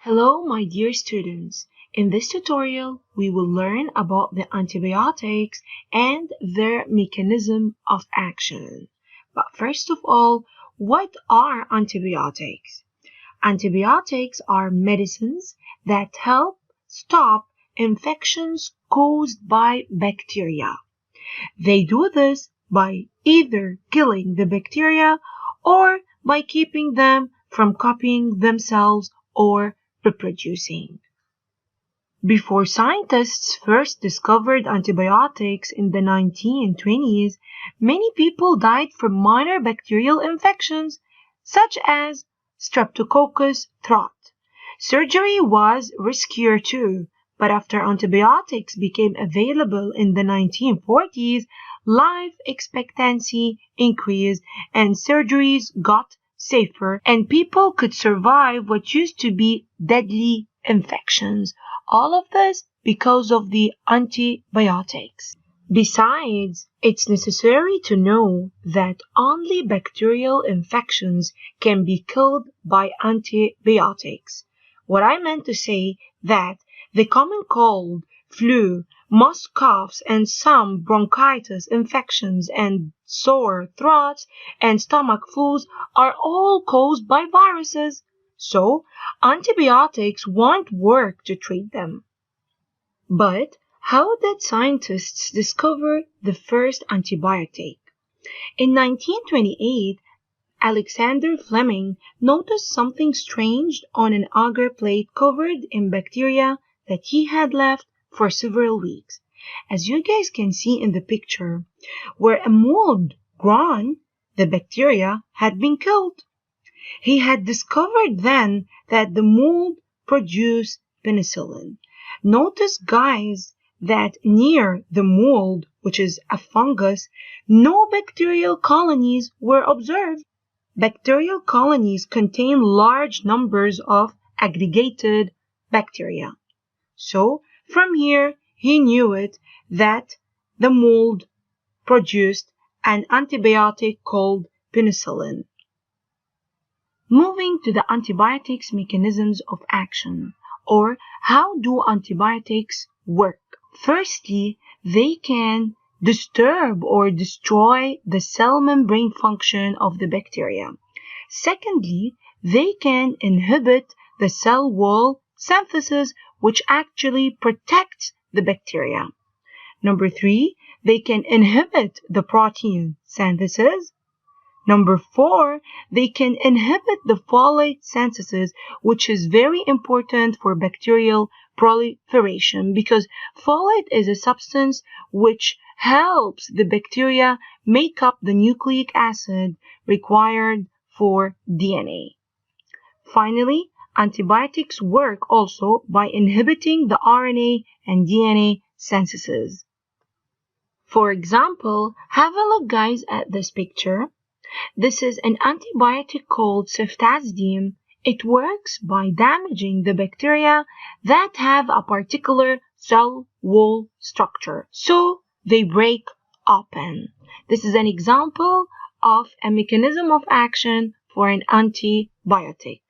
Hello, my dear students. In this tutorial, we will learn about the antibiotics and their mechanism of action. But first of all, what are antibiotics? Antibiotics are medicines that help stop infections caused by bacteria. They do this by either killing the bacteria or by keeping them from copying themselves or reproducing. Before scientists first discovered antibiotics in the 1920s, many people died from minor bacterial infections such as Streptococcus throat. Surgery was riskier too, but after antibiotics became available in the 1940s, life expectancy increased and surgeries got safer, and people could survive what used to be deadly infections. All of this because of the antibiotics. Besides, it's necessary to know that only bacterial infections can be killed by antibiotics. What I meant to say that the common cold, flu, most coughs, and some bronchitis infections and sore throats and stomach flus are all caused by viruses. So, antibiotics won't work to treat them. But how did scientists discover the first antibiotic? In 1928, Alexander Fleming noticed something strange on an agar plate covered in bacteria that he had left for several weeks. As you guys can see in the picture, where a mold grown, the bacteria had been killed. He had discovered then that the mold produced penicillin. Notice, guys, that near the mold, which is a fungus, no bacterial colonies were observed. Bacterial colonies contain large numbers of aggregated bacteria. So, from here, he knew it that the mold produced an antibiotic called penicillin. Moving to the antibiotics mechanisms of action, or how do antibiotics work? Firstly, they can disturb or destroy the cell membrane function of the bacteria. Secondly, they can inhibit the cell wall synthesis, which actually protects the bacteria. Number 3, they can inhibit the protein synthesis. Number 4, they can inhibit the folate synthesis, which is very important for bacterial proliferation because folate is a substance which helps the bacteria make up the nucleic acid required for DNA. Finally, antibiotics work also by inhibiting the RNA and DNA synthesis. For example, have a look, guys, at this picture. This is an antibiotic called ceftazidime. It works by damaging the bacteria that have a particular cell wall structure, so they break open. This is an example of a mechanism of action for an antibiotic.